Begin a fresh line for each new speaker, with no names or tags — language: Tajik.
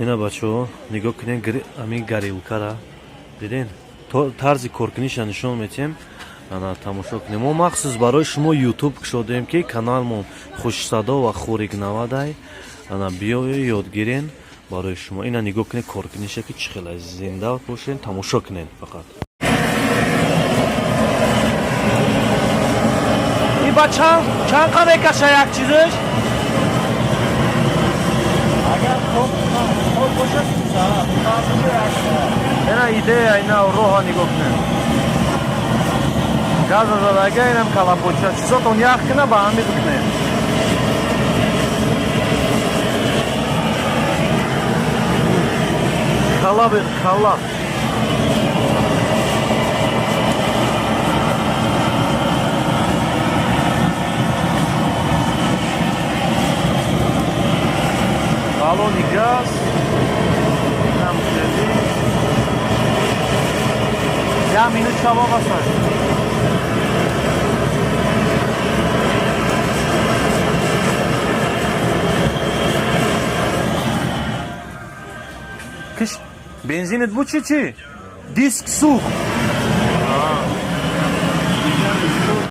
اینا بچه‌ها نگاه کنین همین گریلکا را دیدین طرز کارکنیش نشون میدیم. انا تماشا کنیم. ما مخصوص برای شما یوتیوب شدیم که کانالمون خوش صدا و خورگ نواده. انا بیاید یاد گیرین برای شما. اینا نگاه کنین کارکنیشه که چخیلی زنده باشین تماشا کنین فقط. این بچه چند قدر کشه یک چیزش؟
اگر خوب باشه
اینا ایده اینا روها نگاه کنین. گاز زدگه اینم کلابوچه چیزا تون یخ کنه با همی بکنین. Kala. Baloni gaz. Tam dedi. Ya minut çaba basar. Kış benzinit bu çiçi. Disk su.